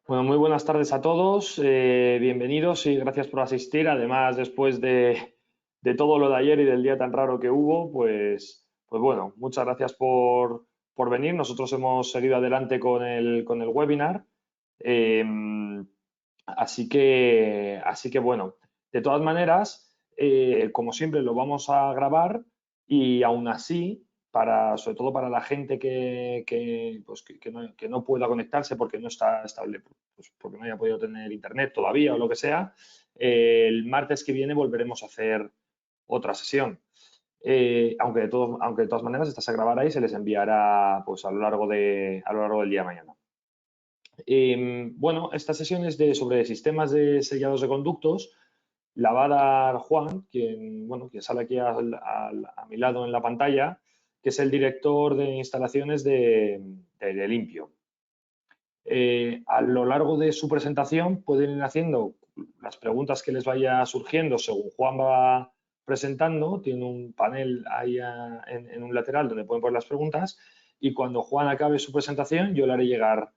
Bueno, muy buenas tardes a todos, bienvenidos y gracias por asistir. Además, después de todo lo de ayer y del día tan raro que hubo, pues bueno, muchas gracias por venir. Nosotros hemos seguido adelante con el webinar. Eh, así que bueno, de todas maneras, como siempre, lo vamos a grabar y aún así, sobre todo para la gente que no pueda conectarse porque no está estable, pues porque no haya podido tener internet todavía o lo que sea, el martes que viene volveremos a hacer otra sesión. Aunque de todas maneras esta se grabará y se les enviará pues a lo largo del día de mañana. Bueno, esta sesión es sobre sistemas de sellados de conductos. La va a dar Juan, quien sale aquí a mi lado en la pantalla, que es el director de instalaciones de Aire Limpio. A lo largo de su presentación pueden ir haciendo las preguntas que les vaya surgiendo según Juan va presentando. Tiene un panel ahí en un lateral donde pueden poner las preguntas y cuando Juan acabe su presentación yo le haré llegar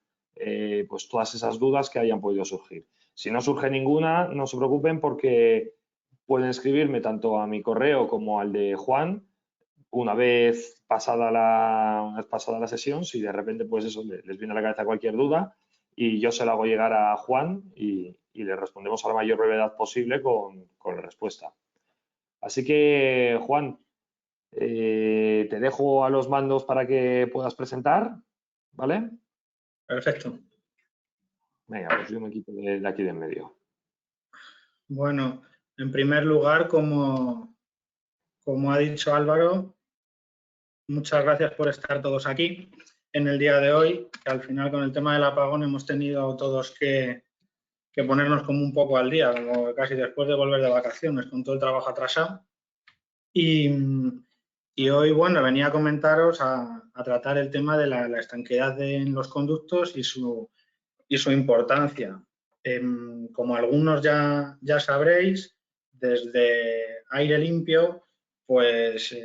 pues todas esas dudas que hayan podido surgir. Si no surge ninguna, no se preocupen porque pueden escribirme tanto a mi correo como al de Juan una vez pasada la sesión, si de repente pues eso les viene a la cabeza cualquier duda y yo se la hago llegar a Juan y le respondemos a la mayor brevedad posible con la respuesta. Así que, Juan, te dejo a los mandos para que puedas presentar, ¿vale? Perfecto. Venga, pues yo me quito de aquí de en medio. Bueno, en primer lugar, como ha dicho Álvaro, muchas gracias por estar todos aquí en el día de hoy, que al final con el tema del apagón hemos tenido todos que ponernos como un poco al día, como casi después de volver de vacaciones, con todo el trabajo atrasado. Y, y hoy, bueno, venía a comentaros, a tratar el tema de la estanqueidad en los conductos y su importancia. Como algunos ya sabréis, desde Aire Limpio, pues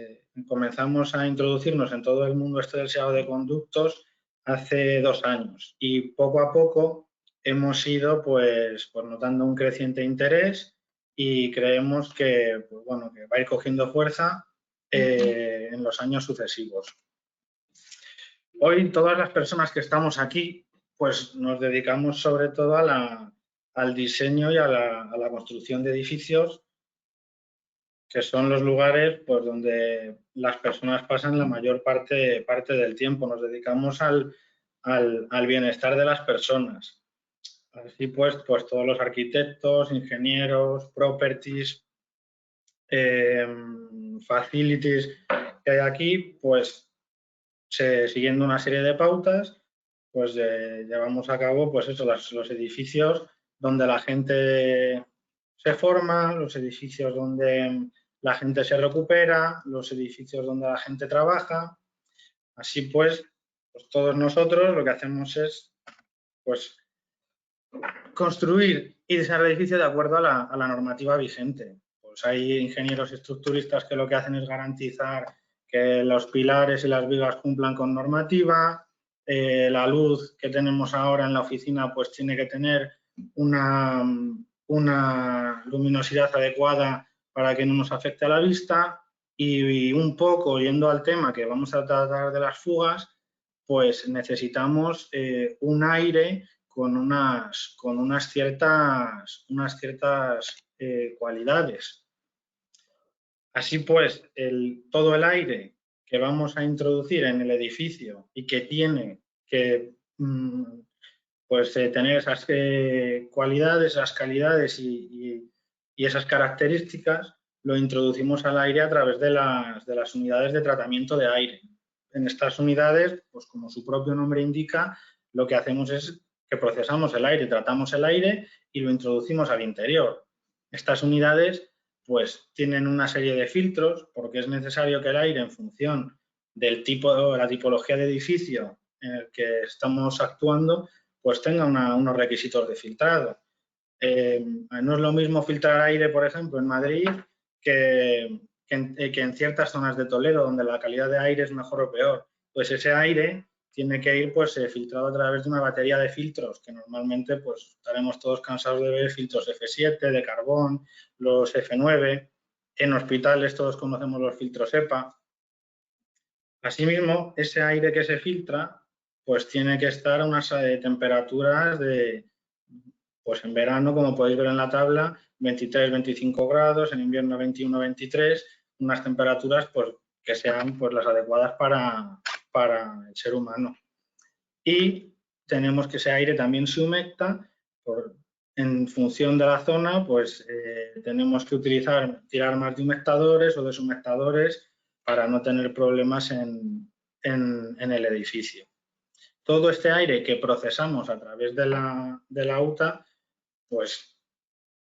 comenzamos a introducirnos en todo el mundo este del sellado de conductos hace 2 años y poco a poco hemos ido pues notando un creciente interés y creemos que, pues, bueno, que va a ir cogiendo fuerza en los años sucesivos. Hoy todas las personas que estamos aquí pues nos dedicamos sobre todo al diseño y a la construcción de edificios, que son los lugares pues, donde las personas pasan la mayor parte del tiempo. Nos dedicamos al bienestar de las personas. Así pues todos los arquitectos, ingenieros, properties, facilities que hay aquí, pues siguiendo una serie de pautas, pues llevamos a cabo pues eso, los edificios donde la gente se forma, los edificios donde la gente se recupera, los edificios donde la gente trabaja. Así pues todos nosotros lo que hacemos es pues construir y diseñar el edificio de acuerdo a la normativa vigente. Pues hay ingenieros estructuristas que lo que hacen es garantizar que los pilares y las vigas cumplan con normativa. La luz que tenemos ahora en la oficina pues tiene que tener una luminosidad adecuada para que no nos afecte a la vista. Y un poco yendo al tema que vamos a tratar de las fugas, pues necesitamos un aire con unas ciertas cualidades. Así pues, todo el aire que vamos a introducir en el edificio y que tiene que tener esas cualidades, esas calidades y esas características, lo introducimos al aire a través de las unidades de tratamiento de aire. En estas unidades, pues como su propio nombre indica, lo que hacemos es que procesamos el aire, tratamos el aire y lo introducimos al interior. Estas unidades pues tienen una serie de filtros porque es necesario que el aire, en función del tipo, la tipología de edificio en el que estamos actuando, pues tenga unos requisitos de filtrado. No es lo mismo filtrar aire, por ejemplo, en Madrid que en ciertas zonas de Toledo, donde la calidad de aire es mejor o peor. Pues ese aire tiene que ir pues, filtrado a través de una batería de filtros, que normalmente pues, estaremos todos cansados de ver filtros F7, de carbón, los F9. En hospitales todos conocemos los filtros EPA. Asimismo, ese aire que se filtra pues tiene que estar a unas temperaturas de, pues en verano, como podéis ver en la tabla, 23-25 grados, en invierno 21-23, unas temperaturas pues, que sean pues, las adecuadas para el ser humano. Y tenemos que ese aire también se humecta, en función de la zona, pues tenemos que tirar más de humectadores o deshumectadores para no tener problemas en el edificio. Todo este aire que procesamos a través de la UTA, pues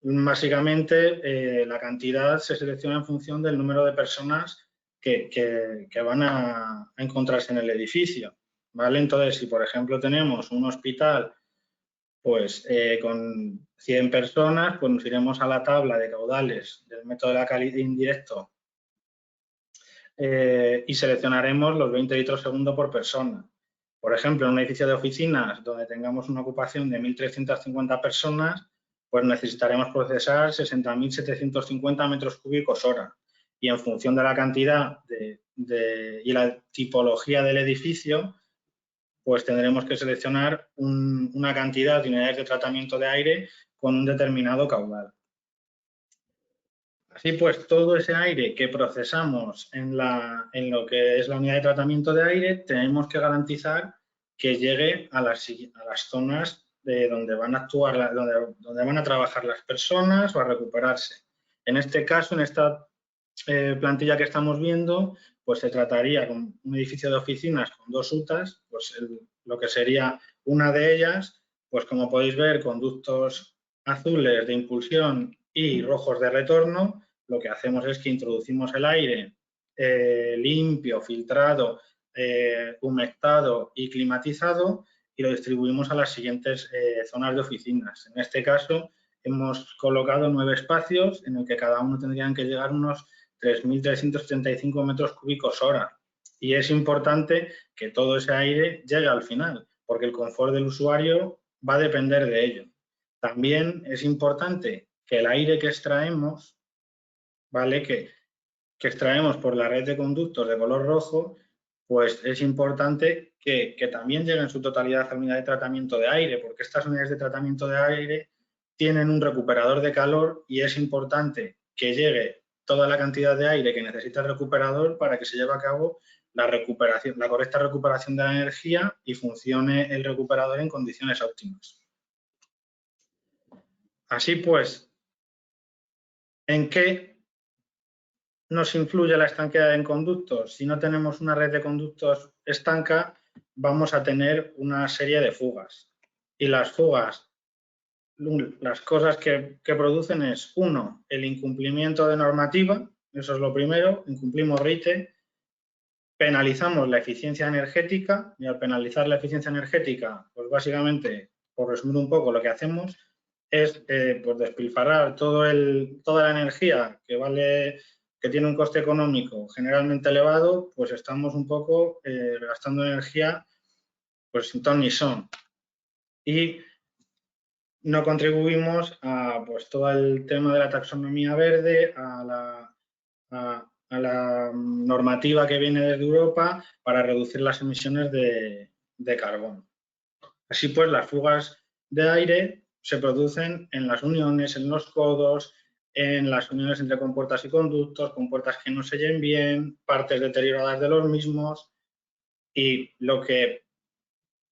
básicamente la cantidad se selecciona en función del número de personas que van a encontrarse en el edificio, ¿vale? Entonces, si por ejemplo tenemos un hospital pues con 100 personas, pues nos iremos a la tabla de caudales del método de la calidad indirecto y seleccionaremos los 20 litros segundo por persona. Por ejemplo, en un edificio de oficinas donde tengamos una ocupación de 1.350 personas, pues necesitaremos procesar 60.750 metros cúbicos hora. Y en función de la cantidad y la tipología del edificio, pues tendremos que seleccionar una cantidad de unidades de tratamiento de aire con un determinado caudal. Así pues, todo ese aire que procesamos en lo que es la unidad de tratamiento de aire, tenemos que garantizar que llegue a las zonas de donde van a actuar, donde van a trabajar las personas o a recuperarse. En este caso, en esta plantilla que estamos viendo, pues se trataría con un edificio de oficinas con 2 UTAs, pues lo que sería una de ellas, pues como podéis ver, conductos azules de impulsión y rojos de retorno. Lo que hacemos es que introducimos el aire limpio, filtrado, humectado y climatizado y lo distribuimos a las siguientes zonas de oficinas. En este caso, hemos colocado 9 espacios en el que cada uno tendrían que llegar unos 3.375 metros cúbicos hora. Y es importante que todo ese aire llegue al final, porque el confort del usuario va a depender de ello. También es importante que el aire que extraemos, ¿vale? que extraemos por la red de conductos de color rojo, pues es importante que también llegue en su totalidad a la unidad de tratamiento de aire, porque estas unidades de tratamiento de aire tienen un recuperador de calor y es importante que llegue toda la cantidad de aire que necesita el recuperador para que se lleve a cabo la correcta recuperación de la energía y funcione el recuperador en condiciones óptimas. Así pues, ¿en qué nos influye la estanqueidad en conductos? Si no tenemos una red de conductos estanca, vamos a tener una serie de fugas. Y las fugas, las cosas que producen es, 1, el incumplimiento de normativa, eso es lo primero, incumplimos RITE, penalizamos la eficiencia energética y al penalizar la eficiencia energética, pues básicamente, por resumir un poco, lo que hacemos es pues despilfarrar toda la energía que tiene un coste económico generalmente elevado, pues estamos un poco gastando energía pues sin ton ni son. Y no contribuimos a pues, todo el tema de la taxonomía verde, a la normativa que viene desde Europa para reducir las emisiones de carbono. Así pues, las fugas de aire se producen en las uniones, en los codos, en las uniones entre compuertas y conductos, compuertas que no sellen bien, partes deterioradas de los mismos, y lo que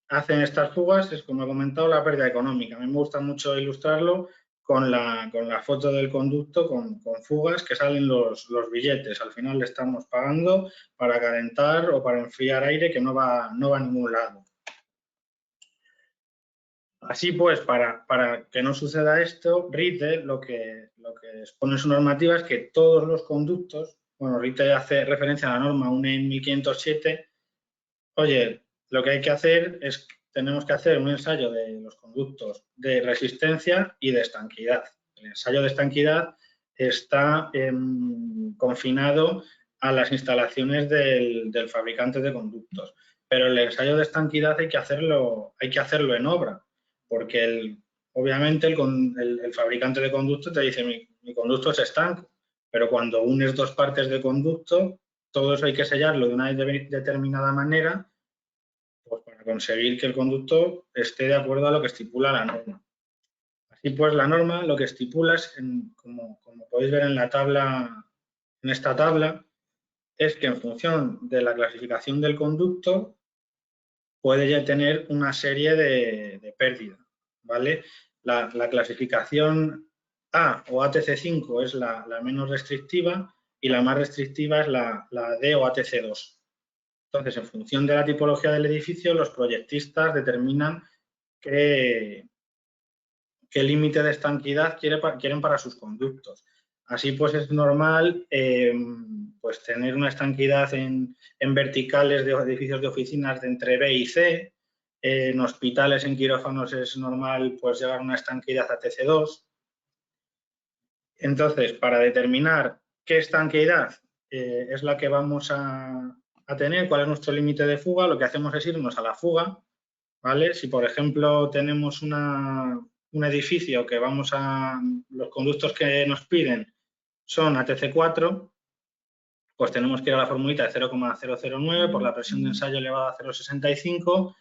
hacen estas fugas es, como he comentado, la pérdida económica. A mí me gusta mucho ilustrarlo con la foto del conducto con fugas que salen los billetes. Al final le estamos pagando para calentar o para enfriar aire que no va a ningún lado. Así pues, para que no suceda esto, RITE lo que expone en su normativa es que todos los conductos, bueno, RITE hace referencia a la norma UNE 1507, oye, lo que hay que hacer es, tenemos que hacer un ensayo de los conductos de resistencia y de estanquidad. El ensayo de estanquidad está confinado a las instalaciones del fabricante de conductos. pero el ensayo de estanquidad hay que hacerlo en obra, porque obviamente el fabricante de conducto te dice mi conducto es estanco, pero cuando unes dos partes de conducto, todo eso hay que sellarlo de una determinada manera, pues para conseguir que el conducto esté de acuerdo a lo que estipula la norma. Así pues, la norma lo que estipula es, como podéis ver en la tabla, en esta tabla, es que en función de la clasificación del conducto puede ya tener una serie de pérdidas, ¿vale? La clasificación A o ATC5 es la menos restrictiva y la más restrictiva es la D o ATC2. Entonces, en función de la tipología del edificio, los proyectistas determinan qué límite de estanquidad quieren para sus conductos. Así pues es normal pues tener una estanquidad en verticales de edificios de oficinas de entre B y C. En hospitales, en quirófanos es normal pues llevar una estanquidad a TC2. Entonces, para determinar qué estanquidad es la que vamos a tener, cuál es nuestro límite de fuga, lo que hacemos es irnos a la fuga, ¿vale? Si, por ejemplo, tenemos un edificio que los conductos que nos piden son ATC4, pues tenemos que ir a la formulita de 0,009 por la presión de ensayo elevada a 0,65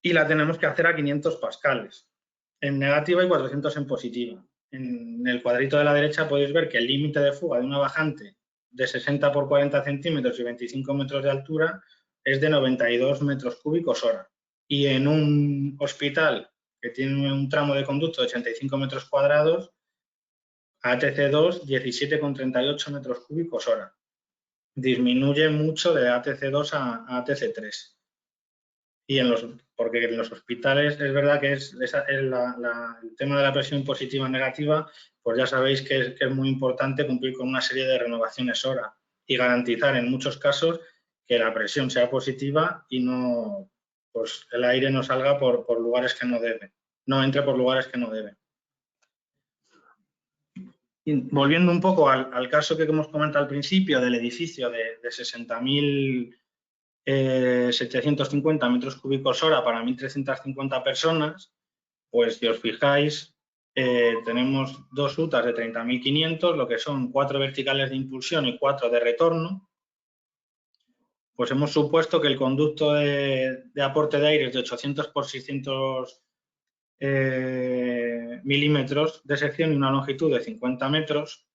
y la tenemos que hacer a 500 pascales en negativa y 400 en positiva. En el cuadrito de la derecha podéis ver que el límite de fuga de una bajante de 60 por 40 centímetros y 25 metros de altura es de 92 metros cúbicos hora. Y en un hospital que tiene un tramo de conducto de 85 metros cuadrados, ATC2, 17,38 metros cúbicos hora. Disminuye mucho de ATC2 a ATC3. Y porque en los hospitales es verdad que el tema de la presión positiva negativa, pues ya sabéis que es muy importante cumplir con una serie de renovaciones hora y garantizar en muchos casos que la presión sea positiva y no, pues el aire no salga por lugares que no debe, no entre por lugares que no debe. Y volviendo un poco al caso que hemos comentado al principio del edificio de 60.000 750 metros cúbicos hora para 1.350 personas, pues si os fijáis, tenemos dos UTAs de 30.500, lo que son 4 verticales de impulsión y 4 de retorno. Pues hemos supuesto que el conducto de aporte de aire es de 800 por 600 milímetros de sección y una longitud de 50 metros.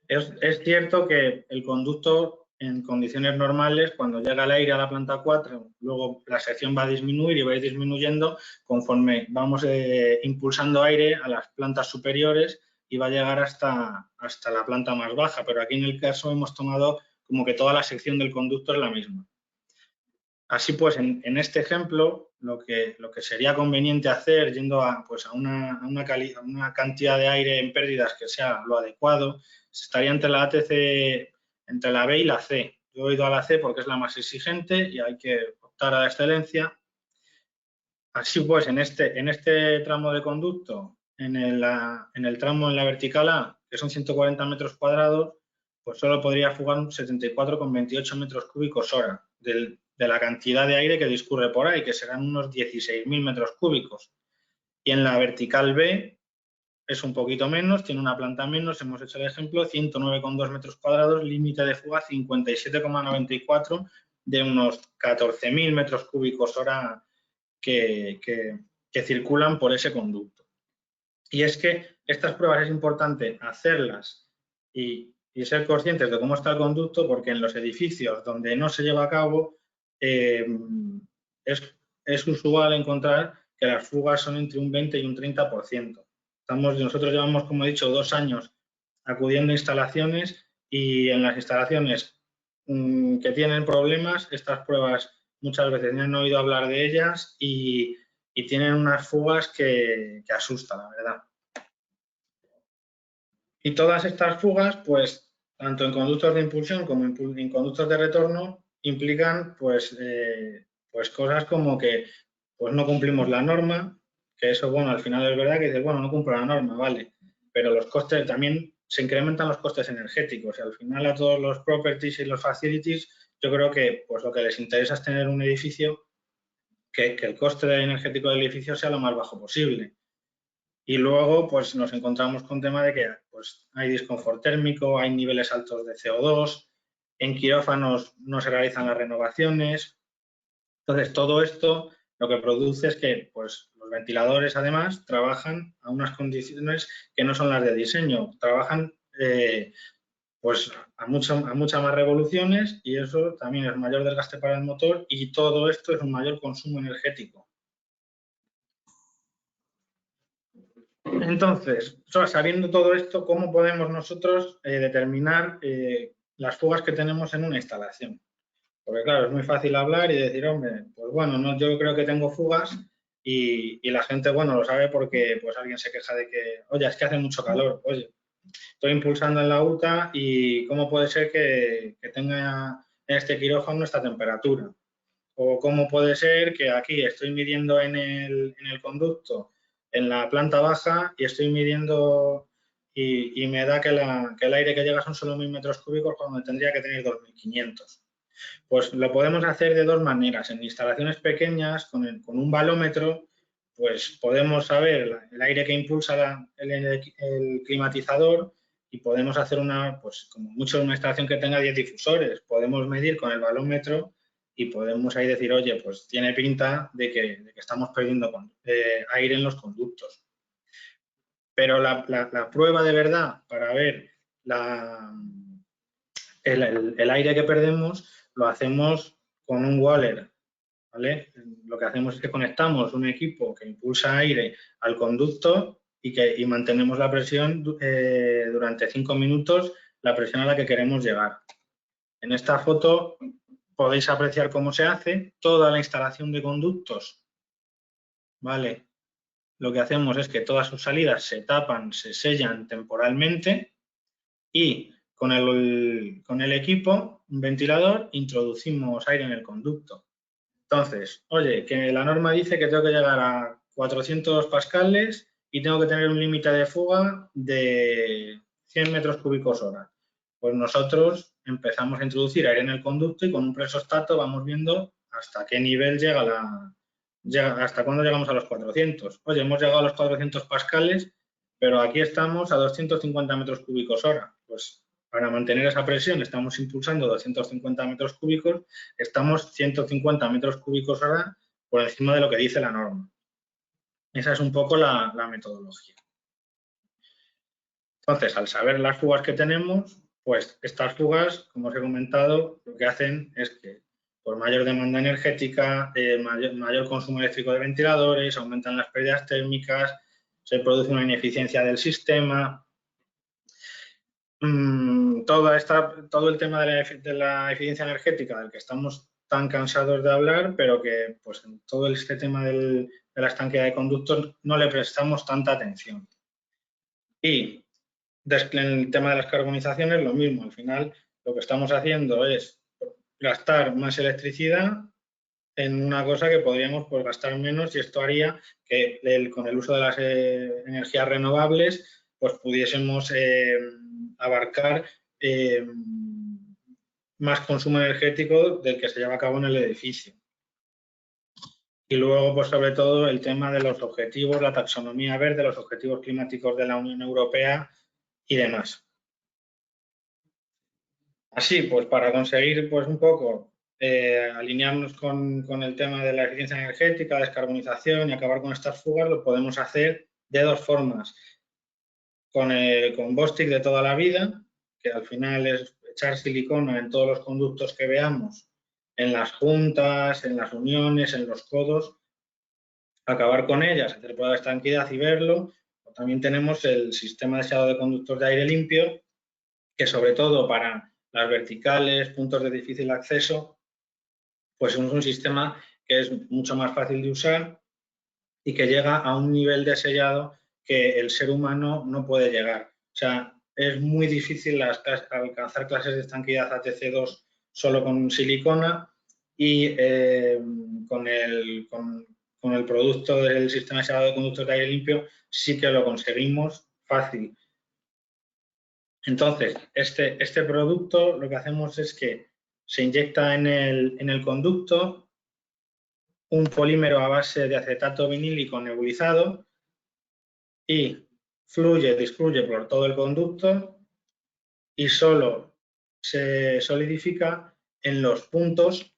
Es cierto que el conducto en condiciones normales, cuando llega el aire a la planta 4, luego la sección va a disminuir y va a ir disminuyendo conforme vamos impulsando aire a las plantas superiores y va a llegar hasta la planta más baja, pero aquí en el caso hemos tomado como que toda la sección del conducto es la misma. Así pues, en este ejemplo, lo que sería conveniente hacer, yendo a una cantidad de aire en pérdidas que sea lo adecuado, estaría entre la ATC, entre la B y la C. Yo he ido a la C porque es la más exigente y hay que optar a la excelencia. Así pues, en este tramo de conducto, en el tramo en la vertical A, que son 140 metros cuadrados, pues solo podría fugar 74,28 metros cúbicos hora de la cantidad de aire que discurre por ahí, que serán unos 16.000 metros cúbicos. Y en la vertical B es un poquito menos, tiene una planta menos, hemos hecho el ejemplo, 109,2 metros cuadrados, límite de fuga 57,94 de unos 14.000 metros cúbicos hora que circulan por ese conducto. Y es que estas pruebas es importante hacerlas y ser conscientes de cómo está el conducto, porque en los edificios donde no se lleva a cabo es usual encontrar que las fugas son entre un 20 y un 30%. Nosotros llevamos, como he dicho, 2 años acudiendo a instalaciones y en las instalaciones que tienen problemas, estas pruebas muchas veces no han oído hablar de ellas y tienen unas fugas que asustan, la verdad. Y todas estas fugas, pues, tanto en conductos de impulsión como en conductos de retorno, implican, pues cosas como que pues no cumplimos la norma, que eso, bueno, al final es verdad que dices, bueno, no cumplo la norma, vale, pero los costes también se incrementan los costes energéticos y al final a todos los properties y los facilities yo creo que pues lo que les interesa es tener un edificio que el coste energético del edificio sea lo más bajo posible. Y luego pues nos encontramos con tema de que pues, hay disconfort térmico, hay niveles altos de CO2, en quirófanos no se realizan las renovaciones. Entonces todo esto lo que produce es que pues, los ventiladores además trabajan a unas condiciones que no son las de diseño, trabajan pues a muchas más revoluciones y eso también es mayor desgaste para el motor y todo esto es un mayor consumo energético. Entonces, sabiendo todo esto, ¿cómo podemos nosotros determinar las fugas que tenemos en una instalación? Porque claro, es muy fácil hablar y decir, hombre, pues bueno, no, yo creo que tengo fugas y la gente, bueno, lo sabe porque pues alguien se queja de que, oye, es que hace mucho calor, oye, estoy impulsando en la UTA y ¿cómo puede ser que tenga en este quirófano esta temperatura? O cómo puede ser que aquí estoy midiendo en el conducto en la planta baja y estoy midiendo y me da que el aire que llega son solo 1000 metros cúbicos cuando tendría que tener 2500. Pues lo podemos hacer de dos maneras. En instalaciones pequeñas, con un balómetro, pues podemos saber el aire que impulsa el climatizador y podemos hacer pues como mucho una instalación que tenga 10 difusores. Podemos medir con el balómetro y podemos ahí decir, oye, pues tiene pinta de que estamos perdiendo aire en los conductos. Pero la prueba de verdad para ver el aire que perdemos lo hacemos con un Waller, ¿vale? Lo que hacemos es que conectamos un equipo que impulsa aire al conducto y mantenemos la presión durante 5 minutos, la presión a la que queremos llegar. En esta foto podéis apreciar cómo se hace toda la instalación de conductos, ¿vale? Lo que hacemos es que todas sus salidas se tapan, se sellan temporalmente y con el equipo, un ventilador, introducimos aire en el conducto. Entonces, oye, que la norma dice que tengo que llegar a 400 pascales y tengo que tener un límite de fuga de 100 metros cúbicos hora. Pues nosotros empezamos a introducir aire en el conducto y con un presostato vamos viendo hasta qué nivel hasta cuándo llegamos a los 400. Oye, hemos llegado a los 400 pascales, pero aquí estamos a 250 metros cúbicos hora. Pues para mantener esa presión estamos impulsando 250 metros cúbicos, estamos 150 metros cúbicos hora por encima de lo que dice la norma. Esa es un poco la metodología. Entonces, al saber las fugas que tenemos, pues estas fugas, como os he comentado, lo que hacen es que por mayor demanda energética, mayor consumo eléctrico de ventiladores, aumentan las pérdidas térmicas, se produce una ineficiencia del sistema. Todo el tema de la eficiencia energética del que estamos tan cansados de hablar, pero que pues, en todo este tema de la estanqueidad de conductos no le prestamos tanta atención. Y en el tema de las carbonizaciones, lo mismo. Al final, lo que estamos haciendo es gastar más electricidad en una cosa que podríamos pues, gastar menos y esto haría que con el uso de las energías renovables pues pudiésemos abarcar más consumo energético del que se lleva a cabo en el edificio. Y luego, pues sobre todo, el tema de los objetivos, la taxonomía verde, los objetivos climáticos de la Unión Europea y demás. Así, pues para conseguir pues un poco alinearnos con el tema de la eficiencia energética, la descarbonización y acabar con estas fugas, lo podemos hacer de dos formas. Con Bostik de toda la vida, que al final es echar silicona en todos los conductos que veamos, en las juntas, en las uniones, en los codos, acabar con ellas, hacer prueba de estanqueidad y verlo. O también tenemos el sistema de sellado de conductos de aire limpio, que sobre todo para las verticales, puntos de difícil acceso, pues es un sistema que es mucho más fácil de usar y que llega a un nivel de sellado que el ser humano no puede llegar. O sea, es muy difícil alcanzar clases de estanqueidad ATC2 solo con silicona y con el producto del sistema de sellado de conductos de aire limpio sí que lo conseguimos fácil. Entonces, este producto lo que hacemos es que se inyecta en el conducto un polímero a base de acetato vinílico nebulizado y discurre por todo el conducto y solo se solidifica en los puntos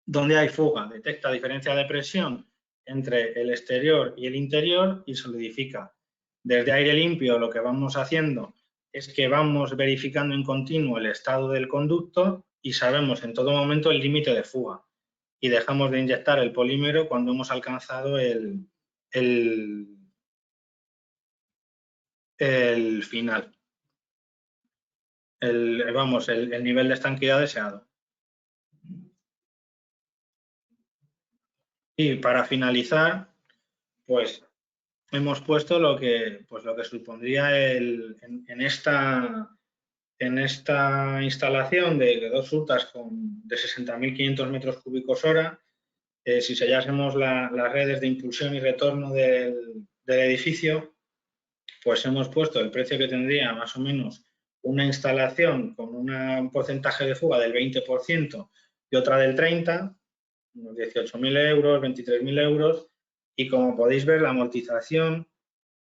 donde hay fuga. Detecta diferencia de presión entre el exterior y el interior y solidifica. Desde aire limpio lo que vamos haciendo es que vamos verificando en continuo el estado del conducto y sabemos en todo momento el límite de fuga. Y dejamos de inyectar el polímero cuando hemos alcanzado el final, el nivel de estanqueidad deseado. Y para finalizar, pues hemos puesto lo que supondría en esta instalación de 2 frutas de 60.500 metros cúbicos hora. Si sellásemos las redes de impulsión y retorno del edificio, pues hemos puesto el precio que tendría más o menos una instalación con un porcentaje de fuga del 20% y otra del 30%, unos 18.000 euros, 23.000 euros, y como podéis ver, la amortización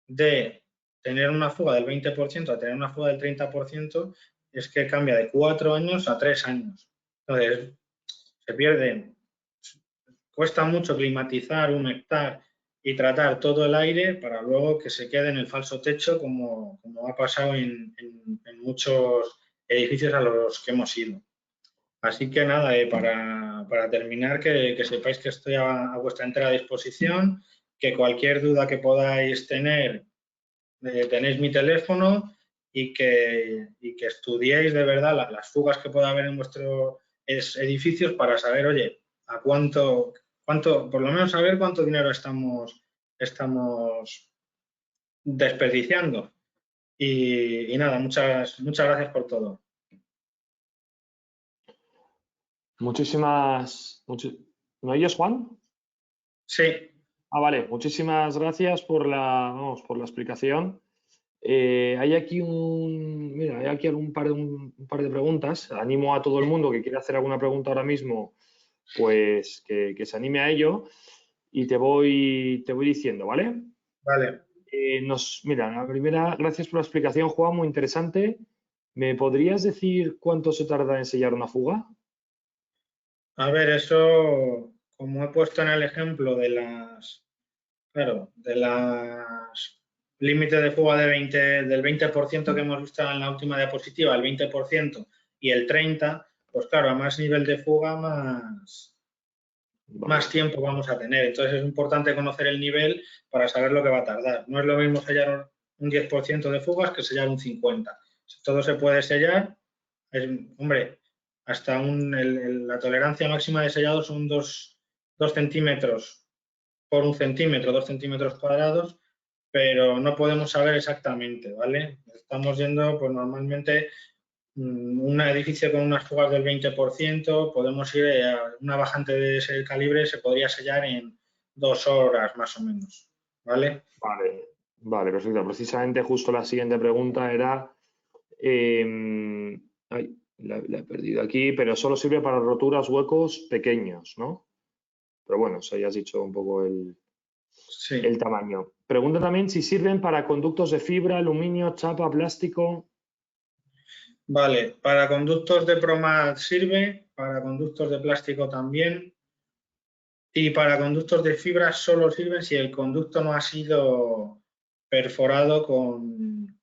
de tener una fuga del 20% a tener una fuga del 30% es que cambia de 4 años a 3 años. Entonces, se pierde, cuesta mucho climatizar, humectar y tratar todo el aire para luego que se quede en el falso techo, como ha pasado en muchos edificios a los que hemos ido. Así que nada, para terminar, que sepáis que estoy a vuestra entera disposición, que cualquier duda que podáis tener, tenéis mi teléfono y que estudiéis de verdad las fugas que pueda haber en vuestros edificios para saber, oye, a cuánto, por lo menos saber cuánto dinero estamos desperdiciando. Y nada, muchas gracias por todo. ¿Me oyes, Juan? Sí. Vale, muchísimas gracias por por la explicación. Hay aquí un par de preguntas. Animo a todo el mundo que quiera hacer alguna pregunta ahora mismo, pues que se anime a ello y te voy diciendo, ¿vale? Vale. La primera, gracias por la explicación, Juan, muy interesante. ¿Me podrías decir cuánto se tarda en sellar una fuga? A ver, eso, como he puesto en el ejemplo de las límites de fuga del 20% que hemos visto en la última diapositiva, el 20% y el 30%, pues claro, a más nivel de fuga, más tiempo vamos a tener. Entonces es importante conocer el nivel para saber lo que va a tardar. No es lo mismo sellar un 10% de fugas que sellar un 50%. Si todo se puede sellar, hombre, hasta la tolerancia máxima de sellado son 2 centímetros por 1 centímetro, 2 centímetros cuadrados, pero no podemos saber exactamente, ¿vale? Estamos yendo, pues normalmente, un edificio con unas fugas del 20%, podemos ir a una bajante de ese calibre, se podría sellar en 2 horas más o menos, ¿vale? Vale, perfecto. Precisamente justo la siguiente pregunta era, la he perdido aquí, pero solo sirve para roturas, huecos pequeños, ¿no? Pero bueno, si has dicho un poco el tamaño. Pregunta también si sirven para conductos de fibra, aluminio, chapa, plástico. Vale, para conductos de Promat sirve, para conductos de plástico también, y para conductos de fibra solo sirven si el conducto no ha sido perforado con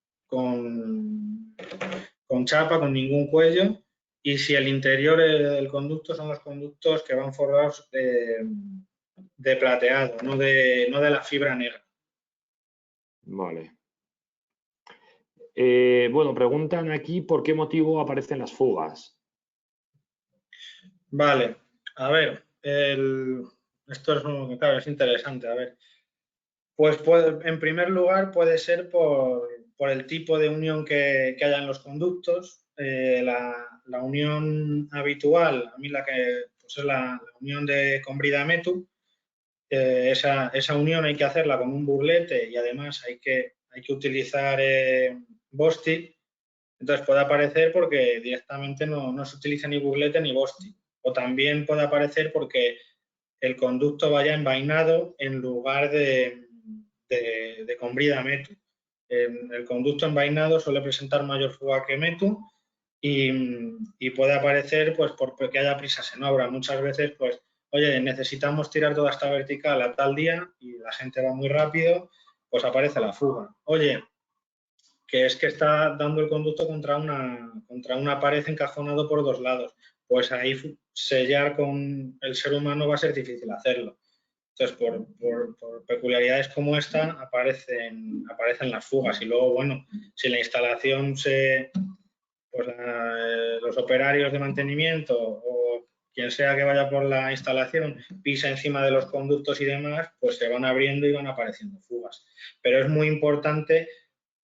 chapa, con ningún cuello, y si el interior del conducto son los conductos que van forrados de plateado, no de la fibra negra. Vale. Bueno, preguntan aquí por qué motivo aparecen las fugas. Vale, a ver, esto es interesante, a ver. Pues en primer lugar puede ser por el tipo de unión que haya en los conductos. La unión habitual, a mí la que pues es la unión con Bridamethum, esa unión hay que hacerla con un burlete y además hay que utilizar Bostik, Entonces puede aparecer porque directamente no se utiliza ni burlete ni Bostik. O también puede aparecer porque el conducto vaya envainado en lugar de con brida METU. El conducto envainado suele presentar mayor fuga que METU y puede aparecer pues porque haya prisas en obra. Muchas veces, pues, oye, necesitamos tirar toda esta vertical a tal día y la gente va muy rápido, pues aparece la fuga. Oye, que es que está dando el conducto contra una pared encajonado por dos lados. Pues ahí sellar con el ser humano va a ser difícil hacerlo. Entonces, por peculiaridades como esta, aparecen las fugas. Y luego, bueno, si la instalación pues los operarios de mantenimiento o quien sea que vaya por la instalación pisa encima de los conductos y demás, pues se van abriendo y van apareciendo fugas. Pero es muy importante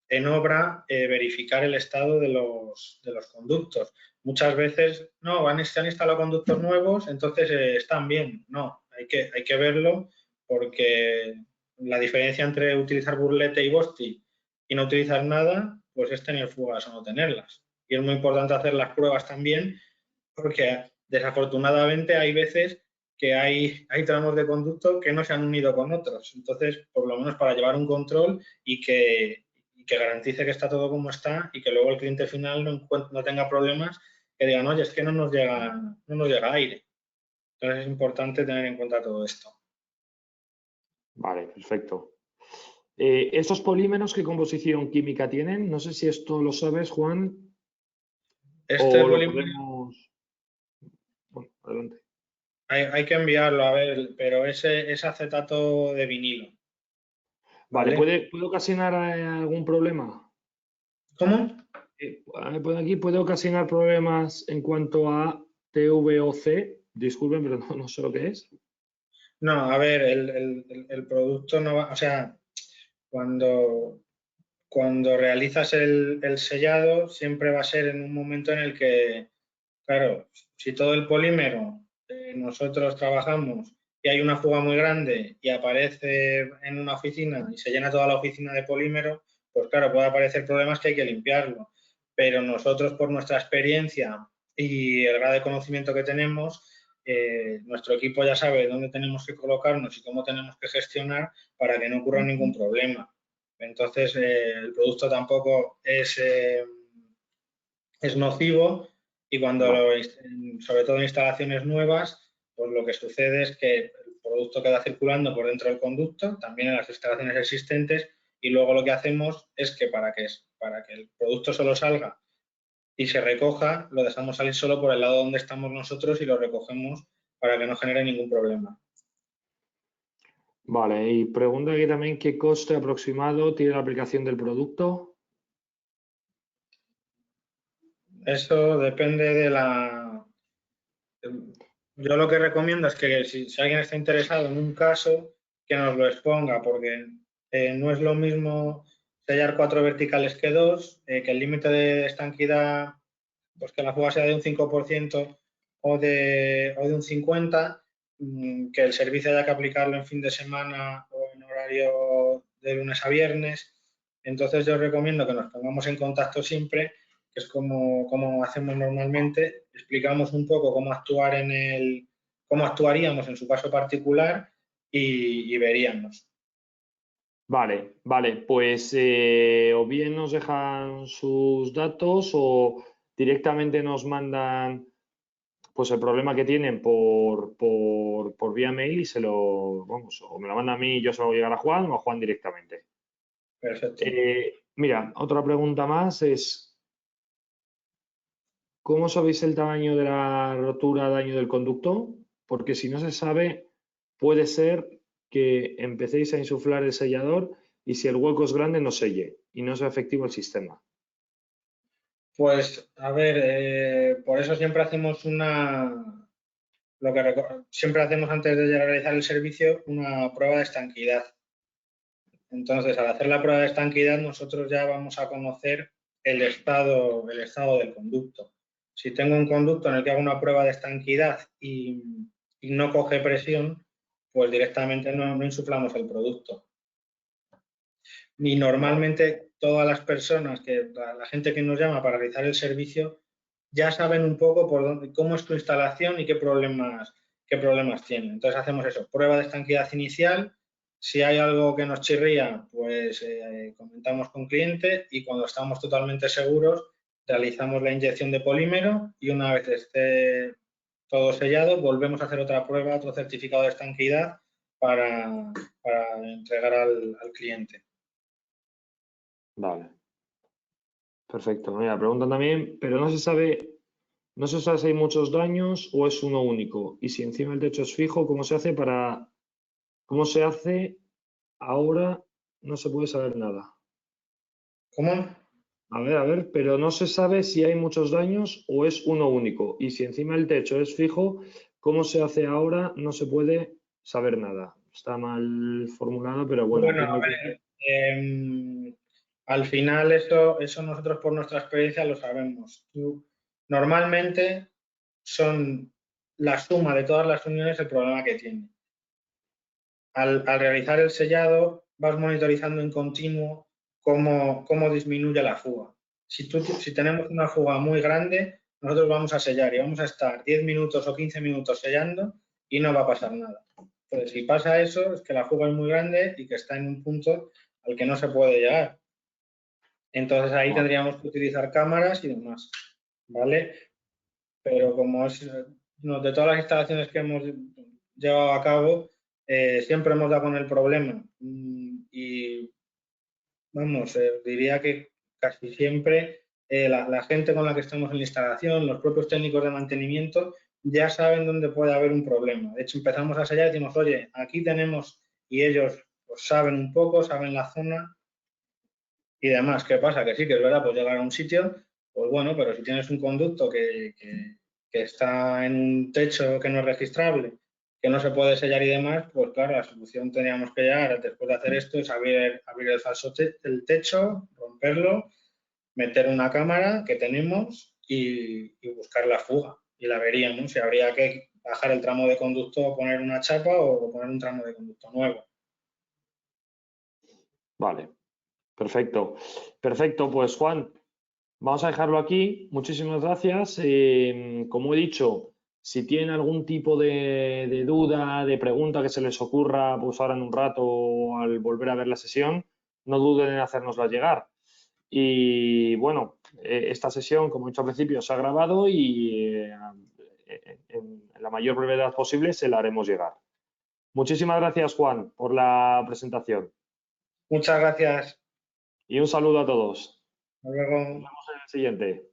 en obra verificar el estado de los conductos. Muchas veces, no, se han instalado conductos nuevos, entonces están bien. No, hay que verlo porque la diferencia entre utilizar burlete y Bostik y no utilizar nada, pues es tener fugas o no tenerlas. Y es muy importante hacer las pruebas también porque desafortunadamente hay veces que hay tramos de conducto que no se han unido con otros. Entonces, por lo menos para llevar un control y que garantice que está todo como está y que luego el cliente final no tenga problemas, que digan, oye, es que no nos llega aire. Entonces es importante tener en cuenta todo esto. Vale, perfecto. ¿Estos polímeros qué composición química tienen? No sé si esto lo sabes, Juan, Este o lo polímero podemos... Bueno, adelante. hay que enviarlo, a ver, pero es acetato de vinilo. Vale, ¿Vale? ¿puede ocasionar algún problema? ¿Cómo? Pone aquí, puede ocasionar problemas en cuanto a TVOC. Disculpen, pero no sé lo que es. No, a ver, el producto no va, o sea, cuando realizas el sellado, siempre va a ser en un momento en el que, claro, si todo el polímero nosotros trabajamos y hay una fuga muy grande y aparece en una oficina y se llena toda la oficina de polímero, pues claro, puede aparecer problemas que hay que limpiarlo. Pero nosotros, por nuestra experiencia y el grado de conocimiento que tenemos, nuestro equipo ya sabe dónde tenemos que colocarnos y cómo tenemos que gestionar para que no ocurra ningún problema. Entonces, el producto tampoco es nocivo y cuando, sobre todo en instalaciones nuevas, pues lo que sucede es que el producto queda circulando por dentro del conducto, también en las instalaciones existentes, y luego lo que hacemos es que para que el producto solo salga y se recoja, lo dejamos salir solo por el lado donde estamos nosotros y lo recogemos para que no genere ningún problema. Vale, y pregunta aquí también qué coste aproximado tiene la aplicación del producto. Eso depende de Yo lo que recomiendo es que si alguien está interesado en un caso, que nos lo exponga, porque no es lo mismo sellar 4 verticales que 2, que el límite de estanquidad, pues que la fuga sea de un 5% o de un 50%, que el servicio haya que aplicarlo en fin de semana o en horario de lunes a viernes. Entonces yo recomiendo que nos pongamos en contacto siempre, que es como hacemos normalmente, explicamos un poco cómo cómo actuaríamos en su caso particular y veríamos. Vale, vale, pues o bien nos dejan sus datos o directamente nos mandan pues el problema que tienen por vía mail y vamos, o me lo manda a mí y yo se lo voy a llegar a Juan o a Juan directamente. Perfecto. Mira, otra pregunta más es, ¿cómo sabéis el tamaño de la rotura, daño del conducto? Porque si no se sabe, puede ser que empecéis a insuflar el sellador y si el hueco es grande no selle y no sea efectivo el sistema. Pues, a ver, por eso siempre hacemos siempre hacemos antes de realizar el servicio una prueba de estanquidad. Entonces, al hacer la prueba de estanquidad, nosotros ya vamos a conocer el estado del conducto. Si tengo un conducto en el que hago una prueba de estanquidad y no coge presión, pues directamente no insuflamos el producto. Y normalmente todas las personas, la gente que nos llama para realizar el servicio, ya saben un poco cómo es tu instalación y qué problemas tienen. Entonces hacemos eso, prueba de estanqueidad inicial. Si hay algo que nos chirría, pues comentamos con cliente y cuando estamos totalmente seguros, realizamos la inyección de polímero y una vez esté todo sellado, volvemos a hacer otra prueba, otro certificado de estanqueidad para entregar al cliente. Vale. Perfecto. Mira, preguntan también, pero no se sabe si hay muchos daños o es uno único. Y si encima el techo es fijo, ¿cómo se hace ahora? No se puede saber nada. ¿Cómo? A ver, pero no se sabe si hay muchos daños o es uno único. Y si encima el techo es fijo, ¿cómo se hace ahora? No se puede saber nada. Está mal formulado, pero bueno, Bueno, entiendo a que... ver, al final eso nosotros por nuestra experiencia lo sabemos. Normalmente son la suma de todas las uniones el problema que tiene. Al realizar el sellado vas monitorizando en continuo cómo disminuye la fuga. Si tenemos una fuga muy grande, nosotros vamos a sellar y vamos a estar 10 minutos o 15 minutos sellando y no va a pasar nada. Entonces, si pasa eso, es que la fuga es muy grande y que está en un punto al que no se puede llegar. Entonces, ahí Vale. tendríamos que utilizar cámaras y demás, ¿vale? Pero como es de todas las instalaciones que hemos llevado a cabo, siempre hemos dado con el problema. Y vamos, diría que casi siempre la gente con la que estamos en la instalación, los propios técnicos de mantenimiento, ya saben dónde puede haber un problema. De hecho, empezamos a sellar y decimos, oye, aquí tenemos, y ellos pues, saben un poco, saben la zona y demás. ¿Qué pasa? Que sí, que es verdad, pues llegar a un sitio, pues bueno, pero si tienes un conducto que está en un techo que no es registrable, que no se puede sellar y demás, pues claro, la solución teníamos que llegar después de hacer esto es abrir el techo, romperlo, meter una cámara que tenemos y buscar la fuga. Y la veríamos si habría que bajar el tramo de conducto o poner una chapa o poner un tramo de conducto nuevo. Vale, perfecto. Perfecto, pues Juan, vamos a dejarlo aquí. Muchísimas gracias. Como he dicho, si tienen algún tipo de duda, de pregunta que se les ocurra, pues ahora en un rato o al volver a ver la sesión, no duden en hacérnosla llegar. Y bueno, esta sesión, como he dicho al principio, se ha grabado y en la mayor brevedad posible se la haremos llegar. Muchísimas gracias, Juan, por la presentación. Muchas gracias. Y un saludo a todos. Hasta Nos luego. vemos en el siguiente.